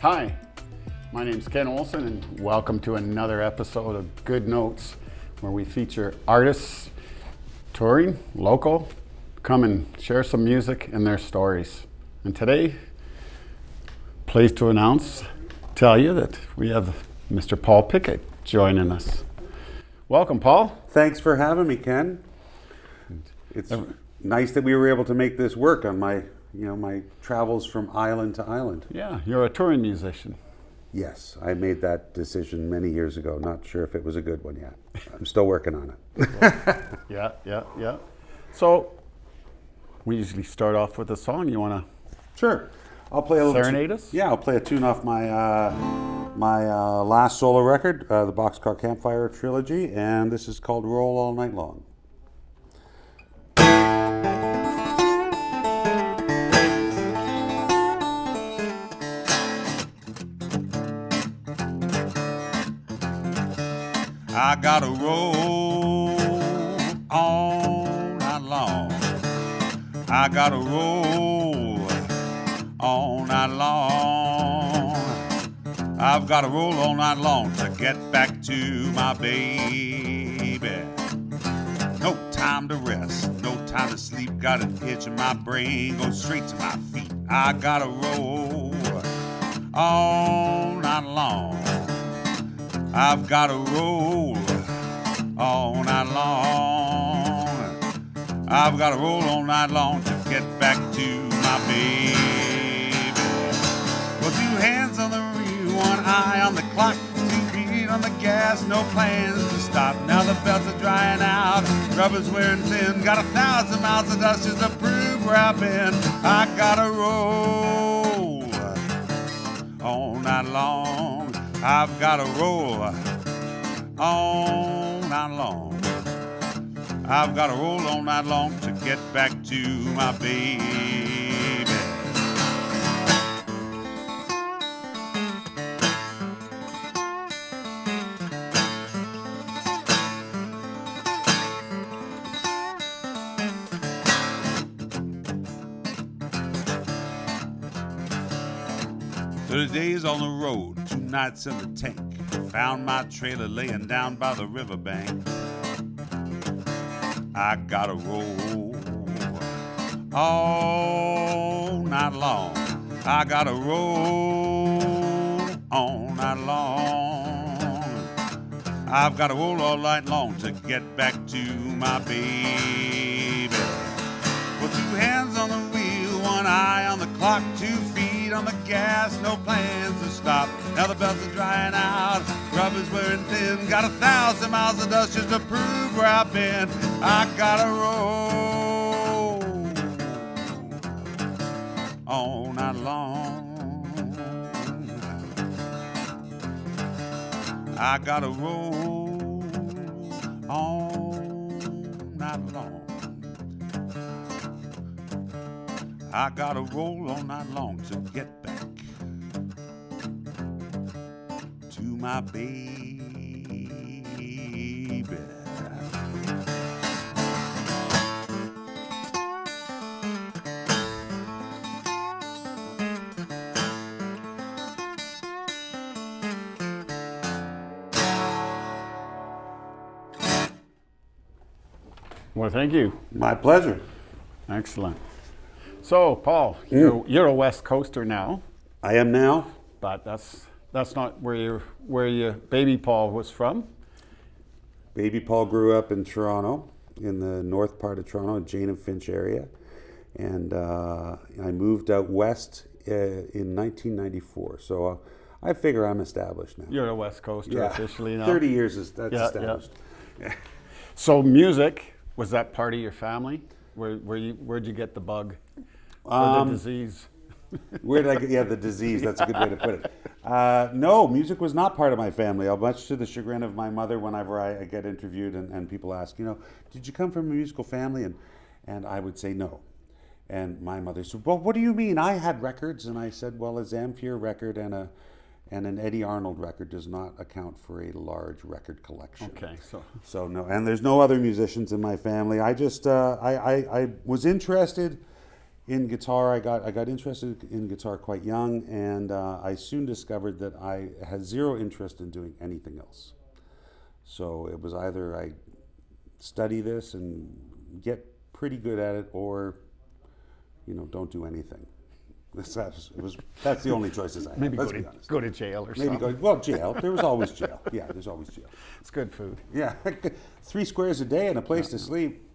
Hi, my name's Ken Olsen, and welcome to another episode of Good Notes, where we feature artists touring, local, come and share some music and their stories. And today, pleased to tell you that we have Mr. Paul Pigat joining us. Welcome, Paul. Thanks for having me, Ken. It's nice that we were able to make this work on my travels from island to island. Yeah, you're a touring musician. Yes, I made that decision many years ago. Not sure if it was a good one yet. I'm still working on it. Yeah. So, we usually start off with a song. You want to Sure. I'll play a little serenade us? Yeah, I'll play a tune off my last solo record, the Boxcar Campfire Trilogy, and this is called Roll All Night Long. I gotta roll all night long. I gotta roll all night long. I've gotta roll all night long to get back to my baby. No time to rest, no time to sleep. Got an itch in my brain, go straight to my feet. I gotta roll all night long. I've gotta roll all night long. I've gotta roll all night long to get back to my baby. Well, 2 hands on the wheel, 1 eye on the clock, 2 feet on the gas, no plans to stop. Now the belts are drying out, rubber's wearing thin. Got 1,000 miles of dust just to prove where I've been. I gotta roll all night long. I've gotta roll all night long. I've gotta roll all night long to get back to my baby. "30 days on the road, 2 nights in the tank. Found my trailer laying down by the riverbank. I gotta roll all night long. I gotta roll all night long. I've gotta roll all night long to get back to my baby. Well, 2 hands on the wheel, 1 eye on the clock, 2 feet on the gas, no plans to stop. Now the belts are drying out, rubber's wearing thin. Got 1,000 miles of dust just to prove where I've been. I gotta roll all night long. I gotta roll all night long. I gotta roll all night long to get back to my baby. Well, thank you. My pleasure. Excellent. So, Paul, you're a West Coaster now, I am now. but that's not where your baby Paul was from. Baby Paul grew up in Toronto, in the north part of Toronto, Jane and Finch area. And I moved out west in 1994. So I figure I'm established now. You're a West Coaster officially now. 30 years that's established. Yeah. So music, was that part of your family? Where'd you get the bug or the disease? Where did I get? Yeah, the disease. That's a good way to put it. No, music was not part of my family. Much to the chagrin of my mother, whenever I get interviewed and people ask, did you come from a musical family? And I would say no. And my mother said, well, what do you mean? I had records. And I said, well, a Zamfir record and an Eddie Arnold record does not account for a large record collection. Okay, so no, and there's no other musicians in my family. I just I was interested In guitar, I got interested in guitar quite young, and I soon discovered that I had zero interest in doing anything else. So it was either I study this and get pretty good at it, or don't do anything. That's the only choices I had. Maybe Let's be honest. go to jail or Maybe something. jail. There was always jail. Yeah, there's always jail. It's good food. Yeah, 3 squares a day and a place to sleep.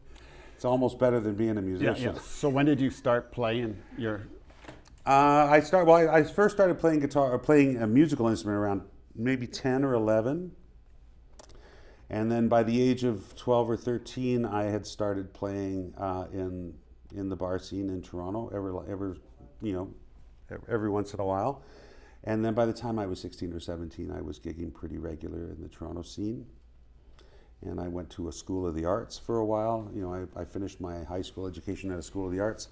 It's almost better than being a musician. Yeah. So when did you start playing your? I first started playing guitar or playing a musical instrument around maybe 10 or 11. And then by the age of 12 or 13, I had started playing in the bar scene in Toronto every once in a while. And then by the time I was 16 or 17, I was gigging pretty regular in the Toronto scene. And I went to a school of the arts for a while. I finished my high school education at a school of the arts.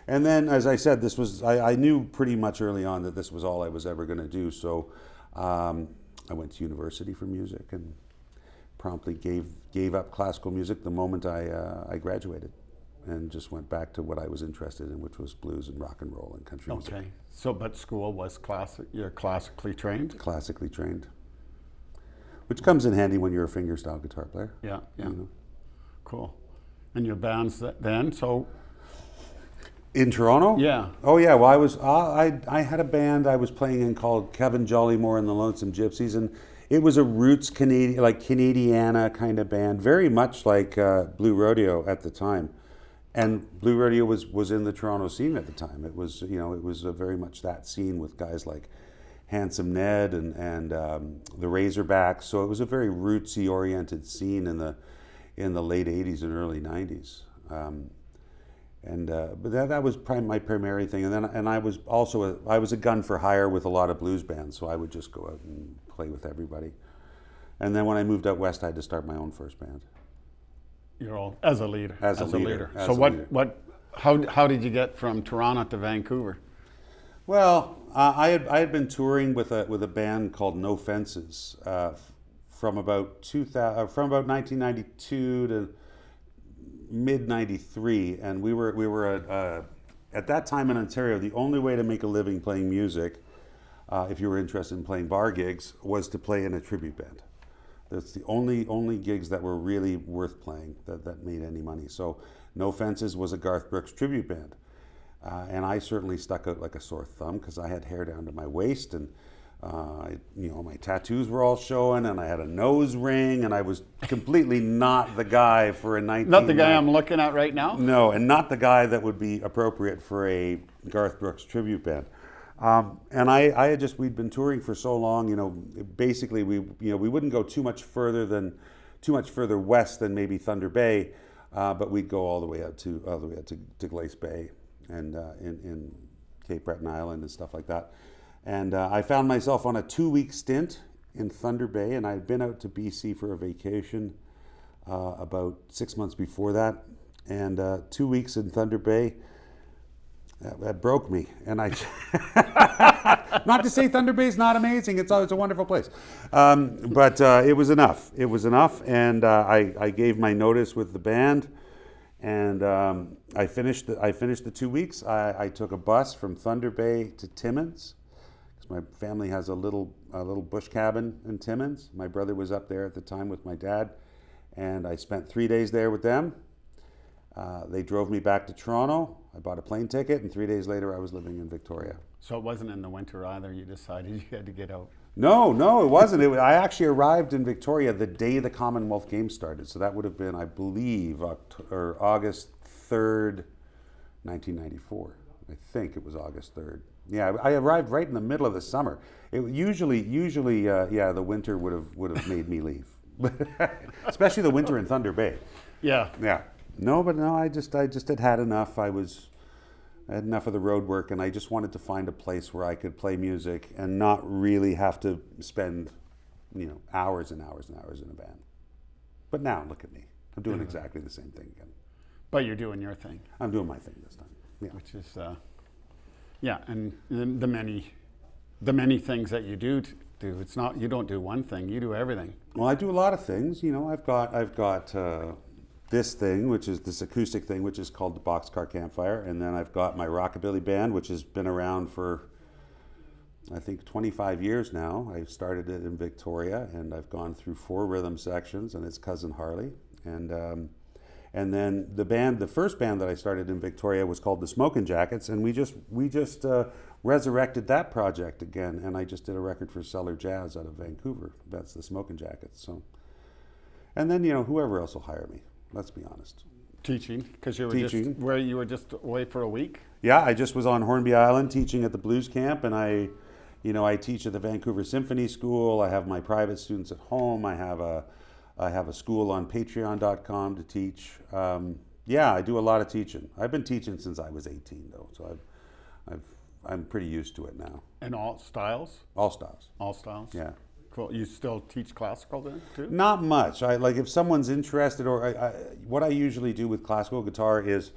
And then, as I said, I knew pretty much early on that this was all I was ever going to do. So I went to university for music and promptly gave up classical music the moment I graduated, and just went back to what I was interested in, which was blues and rock and roll and country music. Okay. So, but school was classic. You're classically trained. Classically trained, which comes in handy when you're a fingerstyle guitar player. Yeah. Cool. And your bands then? So in Toronto? Yeah. Oh yeah. Well, I had a band I was playing in called Kevin Jollymore and the Lonesome Gypsies, and it was a roots Canadiana kind of band, very much like Blue Rodeo at the time. And Blue Rodeo was in the Toronto scene at the time. It was very much that scene with guys like Handsome Ned and the Razorbacks. So it was a very rootsy oriented scene in the late '80s and early '90s. But that was my primary thing. And I was also I was a gun for hire with a lot of blues bands, so I would just go out and play with everybody. And then when I moved out west, I had to start my own first band. You're all as a leader. As a leader. So how did you get from Toronto to Vancouver? Well, I had been touring with a band called No Fences from about 1992 to mid '93, and we were at that time in Ontario. The only way to make a living playing music, if you were interested in playing bar gigs, was to play in a tribute band. That's the only gigs that were really worth playing that made any money. So No Fences was a Garth Brooks tribute band. And I certainly stuck out like a sore thumb because I had hair down to my waist, and my tattoos were all showing, and I had a nose ring, and I was completely not the guy for a 19... Not the guy I'm looking at right now? No, and not the guy that would be appropriate for a Garth Brooks tribute band. And I had we'd been touring for so long, basically we wouldn't go too much further west than maybe Thunder Bay, but we'd go all the way out to Glace Bay and in Cape Breton Island and stuff like that. And I found myself on a 2-week stint in Thunder Bay, and I'd been out to BC for a vacation about 6 months before that, and 2 weeks in Thunder Bay. That broke me, and I. Not to say Thunder Bay is not amazing; it's a wonderful place, but it was enough. It was enough, and I gave my notice with the band, and I finished the 2 weeks. I took a bus from Thunder Bay to Timmins, because my family has a little bush cabin in Timmins. My brother was up there at the time with my dad, and I spent 3 days there with them. They drove me back to Toronto. I bought a plane ticket, and 3 days later I was living in Victoria. So it wasn't in the winter either. You decided you had to get out. No, it wasn't. I actually arrived in Victoria the day the Commonwealth Games started. So that would have been, I believe, August 3rd, 1994. I think it was August 3rd. Yeah, I arrived right in the middle of the summer. Usually, the winter would have made me leave, especially the winter in Thunder Bay. Yeah. Yeah. No, I just had enough. I had enough of the road work, and I just wanted to find a place where I could play music and not really have to spend, hours and hours and hours in a band. But now, look at me. I'm doing exactly the same thing again. But you're doing your thing. I'm doing my thing this time. Yeah. Which is, and the many things that you do. It's not, you don't do one thing, you do everything. Well, I do a lot of things. I've got this thing, which is this acoustic thing, which is called the Boxcar Campfire. And then I've got my rockabilly band, which has been around for, I think, 25 years now. I started it in Victoria, and I've gone through 4 rhythm sections, and it's Cousin Harley. And then the first band that I started in Victoria was called the Smokin' Jackets, and we just resurrected that project again. And I just did a record for Cellar Jazz out of Vancouver. That's the Smokin' Jackets. So, and then whoever else will hire me. Let's be honest. Teaching, because you were just away for a week. Yeah, I just was on Hornby Island teaching at the blues camp, and I teach at the Vancouver Symphony School. I have my private students at home. I have a school on Patreon.com to teach. I do a lot of teaching. I've been teaching since I was 18, though, so I'm pretty used to it now. And all styles? All styles. All styles? Yeah. Cool. You still teach classical then, too? Not much. If someone's interested, or what I usually do with classical guitar is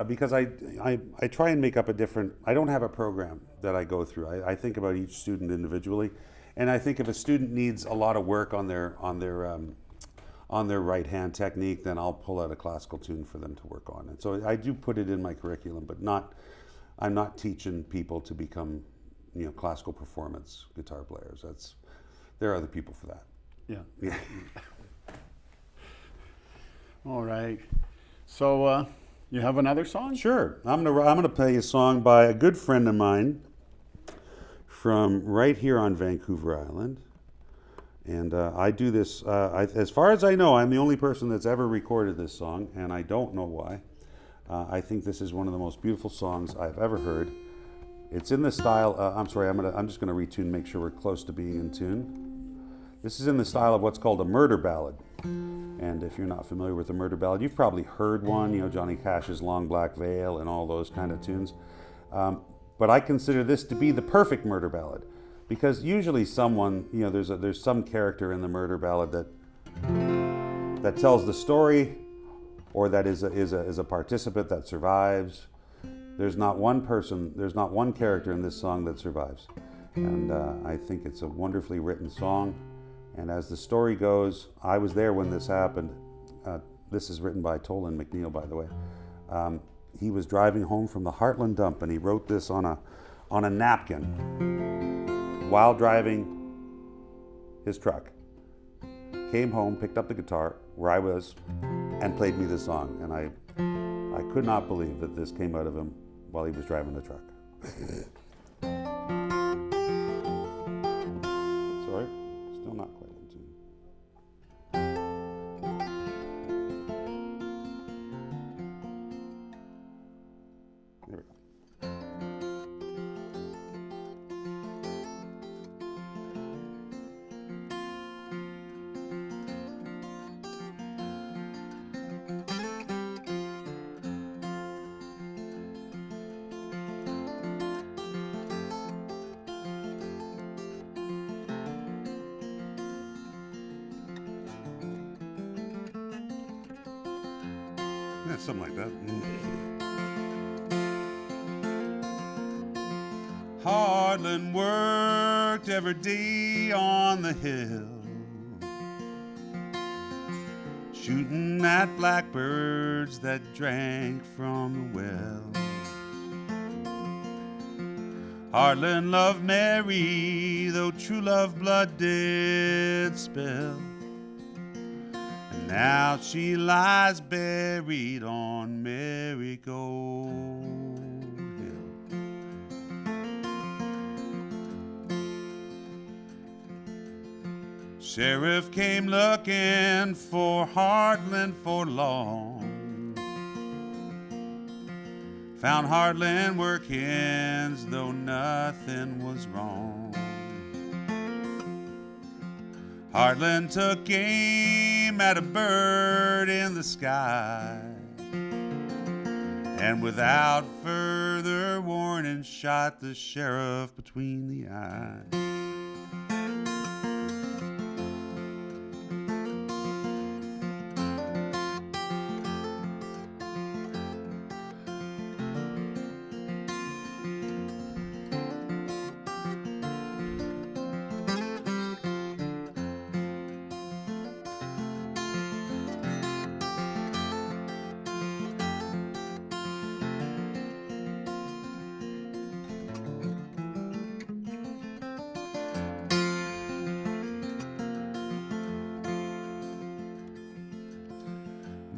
because I try and make up a different. I don't have a program that I go through. I think about each student individually, and I think if a student needs a lot of work on their right hand technique, then I'll pull out a classical tune for them to work on. And so I do put it in my curriculum, but I'm not teaching people to become classical performance guitar players. There are other people for that. Yeah. All right. So you have another song? Sure. I'm gonna play a song by a good friend of mine from right here on Vancouver Island, and I do this. As far as I know, I'm the only person that's ever recorded this song, and I don't know why. I think this is one of the most beautiful songs I've ever heard. It's in the style. I'm just gonna retune, make sure we're close to being in tune. This is in the style of what's called a murder ballad. And if you're not familiar with a murder ballad, you've probably heard one, Johnny Cash's Long Black Veil and all those kind of tunes. But I consider this to be the perfect murder ballad, because usually someone, there's some character in the murder ballad that tells the story, or that is a participant that survives. There's not one character in this song that survives. And I think it's a wonderfully written song. And as the story goes, I was there when this happened. This is written by Tolan McNeil, by the way. He was driving home from the Heartland dump, and he wrote this on a napkin while driving his truck. Came home, picked up the guitar where I was, and played me this song. And I could not believe that this came out of him while he was driving the truck. Sorry, still not quite in tune. There we go. Yeah, something like that. Heartland worked every day on the hill, shooting at blackbirds that drank from the well. Heartland loved Mary, though true love blood did spill. And now she lies buried on Marigold Hill. Sheriff came looking for Heartland for long. Found Heartland workings, though nothing was wrong. Heartland took aim at a bird in the sky, and without further warning shot the sheriff between the eyes.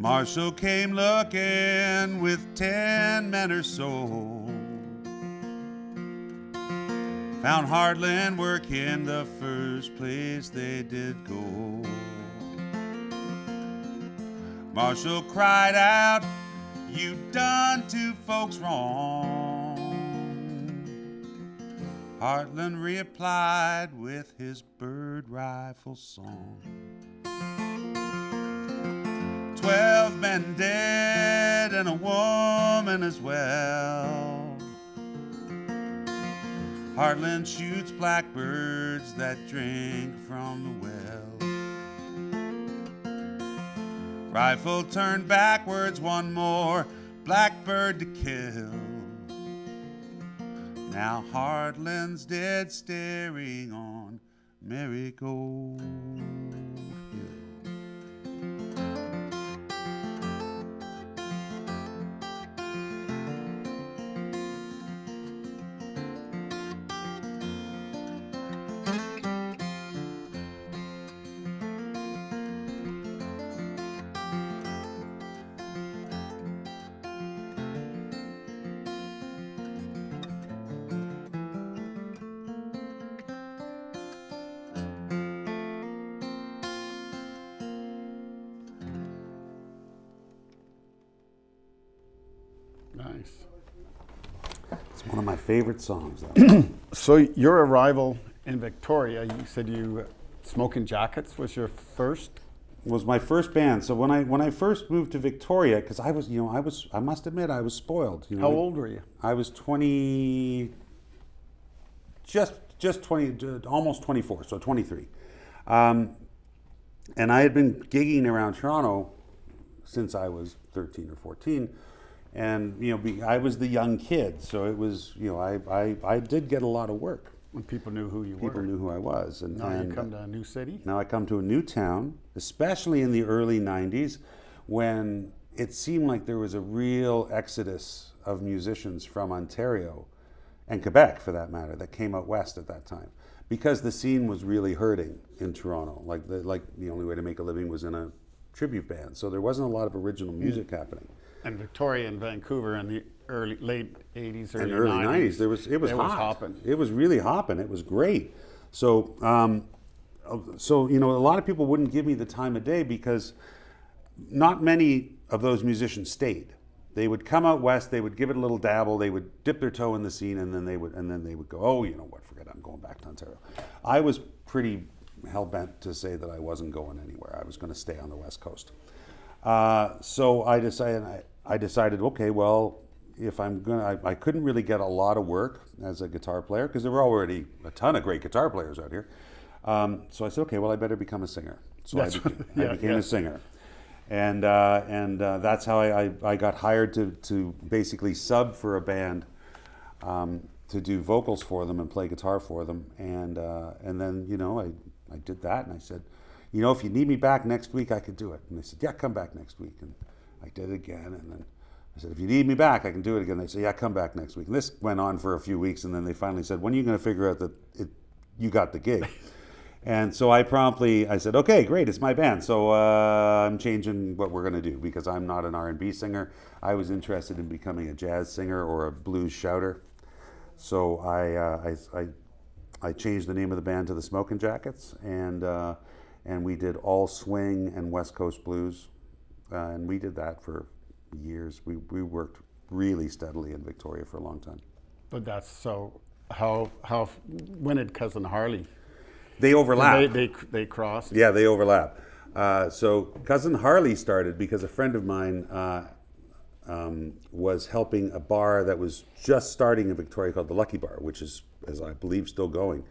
Marshall came looking with 10 men or so. Found Heartland working the first place they did go. Marshall cried out, "You done two folks wrong." Heartland replied with his bird rifle song. 12 men dead and a woman as well. Heartland shoots blackbirds that drink from the well. Rifle turned backwards, one more blackbird to kill. Now Heartland's dead, staring on Marigold Hill. Nice. It's one of my favorite songs. So your arrival in Victoria, you said you Smoking Jackets was your first. Was my first band. So when I first moved to Victoria, because I must admit I was spoiled. How old were you? I was 20, just 20, almost 24, so 23. And I had been gigging around Toronto since I was 13 or 14. And I was the young kid, so it was I did get a lot of work. When people knew who you were. People knew who I was. And Now you come to a new city? Now I come to a new town, especially in the early 90s, when it seemed like there was a real exodus of musicians from Ontario and Quebec, for that matter, that came out west at that time. Because the scene was really hurting in Toronto. Like the only way to make a living was in a tribute band. So there wasn't a lot of original music happening. And Victoria and Vancouver in the late 80s, In the early early 90s. 90s, it was hot. hopping. It was really hopping. It was great. So, a lot of people wouldn't give me the time of day because not many of those musicians stayed. They would come out west, they would give it a little dabble, they would dip their toe in the scene, and then they would go, oh, you know what, forget it, I'm going back to Ontario. I was pretty hell-bent to say that I wasn't going anywhere. I was going to stay on the West Coast. So I decided, okay, well, if I couldn't really get a lot of work as a guitar player because there were already a ton of great guitar players out here. So I said, okay, well, I better become a singer. So I became a singer. And that's how I got hired to basically sub for a band to do vocals for them and play guitar for them. And then, I did that and I said, if you need me back next week, I could do it. And they said, yeah, come back next week. And I did it again. And then I said, if you need me back, I can do it again. They said, yeah, come back next week. And this went on for a few weeks. And then they finally said, when are you going to figure out that you got the gig? And so I said, okay, great, it's my band. So I'm changing what we're going to do because I'm not an R&B singer. I was interested in becoming a jazz singer or a blues shouter. So I changed the name of the band to the Smoking Jackets, and we did all swing and West Coast blues, and we did that for years. We worked really steadily in Victoria for a long time. But that's so. How when did Cousin Harley? They overlap. They crossed. Yeah, they overlap. So Cousin Harley started because a friend of mine was helping a bar that was just starting in Victoria called the Lucky Bar, which is, as I believe, still going.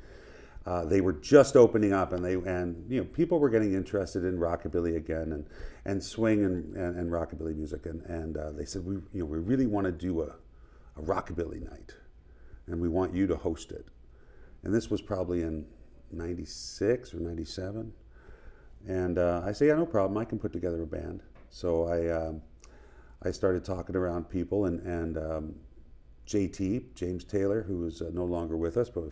They were just opening up, and people were getting interested in rockabilly again, and swing and rockabilly music, and they said we really want to do a rockabilly night, and we want you to host it. And this was probably in 96 or 97, and I say, yeah, no problem, I can put together a band. So I started talking around people, and JT, James Taylor, who is no longer with us, but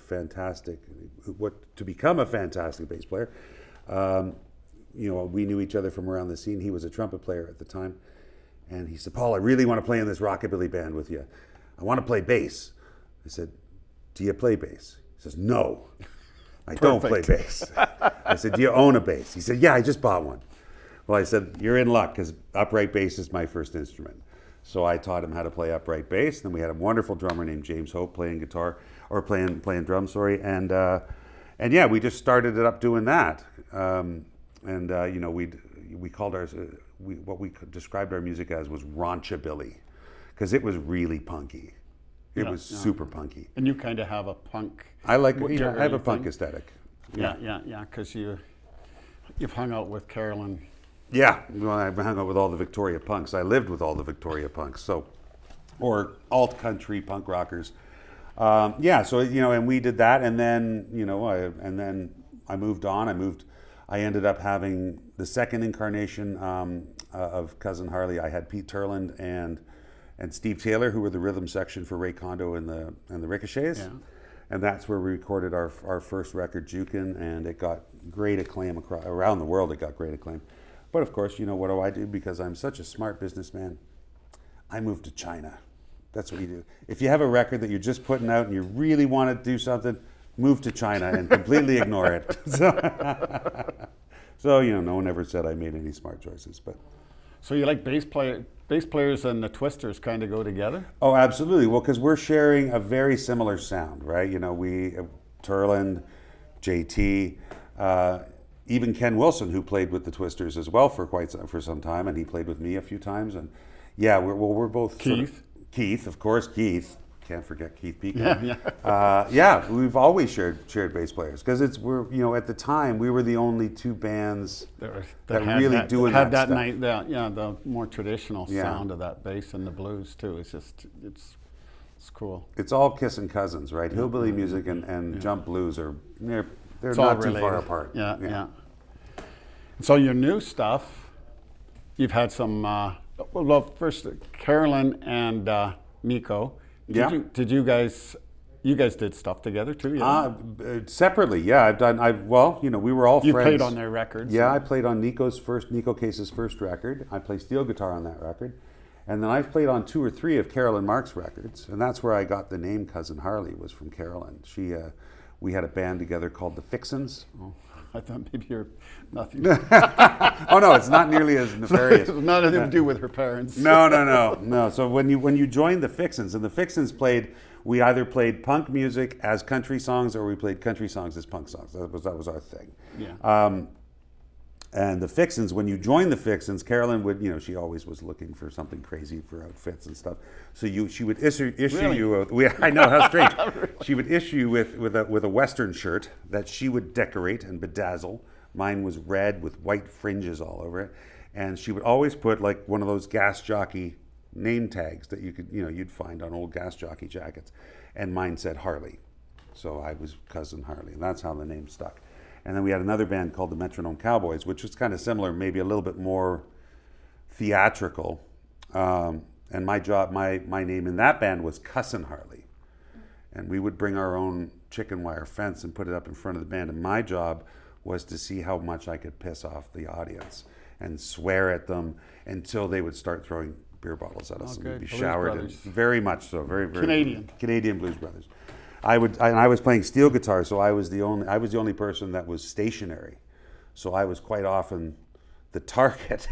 to become a fantastic bass player, we knew each other from around the scene. He was a trumpet player at the time. And he said, Paul, I really want to play in this rockabilly band with you. I want to play bass. I said, do you play bass? He says, no, I don't play bass. I said, do you own a bass? He said, yeah, I just bought one. Well, I said, you're in luck because upright bass is my first instrument. So I taught him how to play upright bass. Then we had a wonderful drummer named James Hope playing drums, and yeah, we just started it up doing that. We called ours, what we described our music as was raunchabilly, because it was really punky. It was super punky. And you kind of have a punk. I have a punk aesthetic. Yeah, because you've hung out with Carolyn. Yeah, well, I've hung out with all the Victoria punks. I lived with all the Victoria punks, or alt country punk rockers. And we did that, and then I moved on. I ended up having the second incarnation of Cousin Harley. I had Pete Turland and Steve Taylor, who were the rhythm section for Ray Kondo and the Ricochets. Yeah. And that's where we recorded our first record, Jukin, and it got great acclaim around the world. It got great acclaim. But of course, what do I do? Because I'm such a smart businessman, I moved to China. That's what you do. If you have a record that you're just putting out and you really want to do something, move to China and completely ignore it. So no one ever said I made any smart choices. But so you like bass players and the Twisters kind of go together? Oh, absolutely. Well, because we're sharing a very similar sound, right? We Turland, JT, even Ken Olsen, who played with the Twisters as well for some time, and he played with me a few times. And yeah, we're both Keith, of course, Keith. Can't forget Keith Pigat. Yeah. We've always shared bass players because at the time we were the only two bands that really had that stuff. The more traditional sound of that bass and the blues too. It's cool. It's all kissing cousins, right? Hillbilly music and jump blues they're not too far apart. Yeah. So your new stuff, you've had some. First Carolyn and Nico. Did you guys did stuff together too? Yeah. Separately, yeah. We were all friends. You played on their records. Yeah, I played on Nico Case's first record. I played steel guitar on that record. And then I've played on 2 or 3 of Carolyn Mark's records. And that's where I got the name Cousin Harley, was from Carolyn. We had a band together called the Fixins. Oh, I thought maybe you're nothing. Oh no, it's not nearly as nefarious. Nothing to do with her parents. No. So when you joined the Fixins, and the Fixins we either played punk music as country songs or we played country songs as punk songs. That was our thing. Yeah. And the Fixins, when you joined the Fixins, Carolyn would, she always was looking for something crazy for outfits and stuff. So she would issue really? you. I know, how strange. She would issue you with a Western shirt that she would decorate and bedazzle. Mine was red with white fringes all over it, and she would always put like one of those gas jockey name tags that you'd find on old gas jockey jackets, and mine said Harley. So I was Cousin Harley, and that's how the name stuck. And then we had another band called the Metronome Cowboys, which was kind of similar, maybe a little bit more theatrical. And my name in that band was Cussin' Harley. And we would bring our own chicken wire fence and put it up in front of the band. And my job was to see how much I could piss off the audience and swear at them until they would start throwing beer bottles at us and we'd be showered in. Very much so, very, very Canadian Blues Brothers. I was playing steel guitar, so I was the only person that was stationary. So I was quite often the target.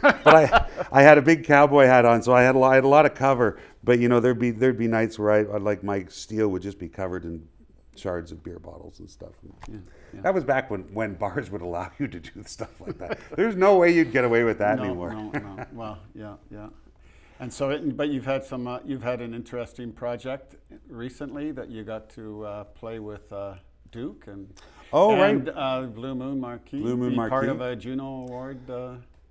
But I had a big cowboy hat on, so I had a lot of cover. But there'd be nights where my steel would just be covered in shards of beer bottles and stuff. Yeah. That was back when bars would allow you to do stuff like that. There's no way you'd get away with that anymore. No. Well, yeah. And so, but you've had an interesting project recently that you got to play with Duke and Blue Moon Marquee. Part of a Juno Award.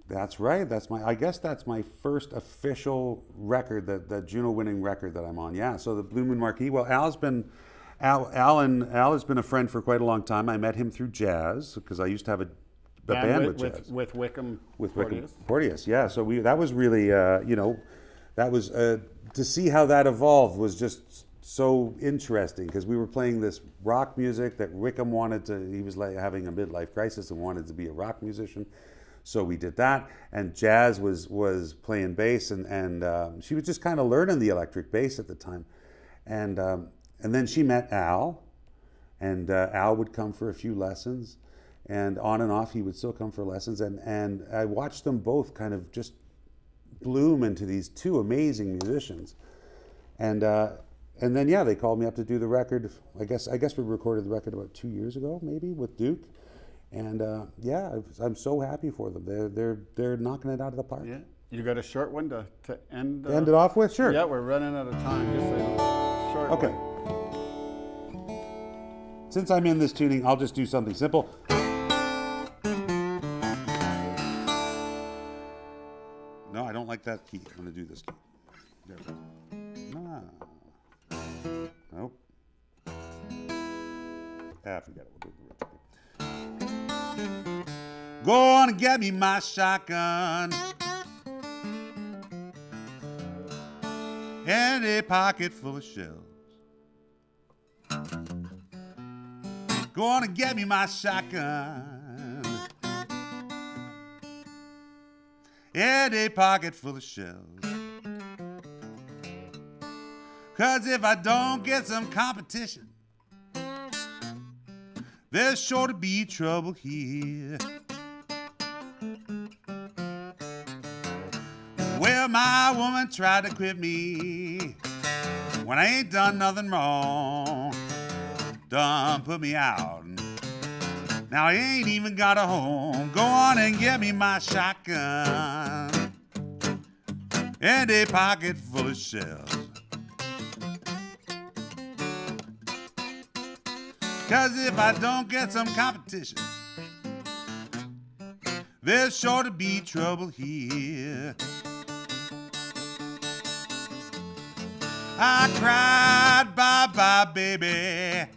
That's right. I guess that's my first official record, the Juno winning record that I'm on. Yeah. So the Blue Moon Marquee. Well, Al has been a friend for quite a long time. I met him through jazz because I used to have a band with jazz. With Wickham Porteous. Yeah. So that was really, that was to see how that evolved was just so interesting because we were playing this rock music that Wickham wanted to. He was like having a midlife crisis and wanted to be a rock musician. So we did that, and Jazz was playing bass, and she was just kind of learning the electric bass at the time, and then she met Al, and Al would come for a few lessons, and on and off he would still come for lessons, and I watched them both kind of just bloom into these two amazing musicians, and then yeah, they called me up to do the record. I guess we recorded the record about 2 years ago, maybe, with Duke. And yeah, I'm so happy for them. They're knocking it out of the park. Yeah. You got a short one to end? End it off with? Sure. Yeah, we're running out of time. Just a short Okay. one. Since I'm in this tuning, I'll just do something simple. No, I don't like that key. I'm going to do this key. There we go. Nope. Forget it. We'll do the original. Go on and get me my shotgun and a pocket full of shells. Go on and get me my shotgun and a pocket full of shells. 'Cause if I don't get some competition, there's sure to be trouble here. Well, my woman tried to quit me when I ain't done nothing wrong. Done put me out. Now I ain't even got a home. Go on and get me my shotgun and a pocket full of shells. 'Cause if I don't get some competition, there's sure to be trouble here. I cried, bye-bye, baby.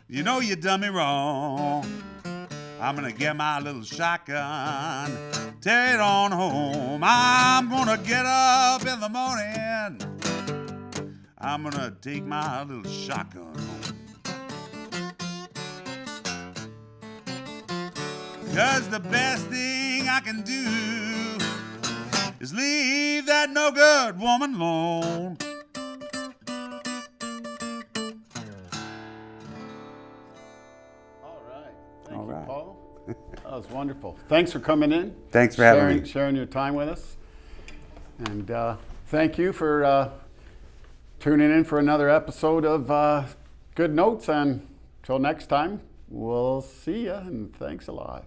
You know you done me wrong. I'm gonna get my little shotgun, take it on home. I'm gonna get up in the morning. I'm gonna take my little shotgun home. 'Cause the best thing I can do is leave that no good woman alone. All right. Thank All you, right. Paul. That was wonderful. Thanks for coming in. Thanks for having me. Sharing your time with us. And thank you for tuning in for another episode of Good Notes. And until next time, we'll see you. And thanks a lot.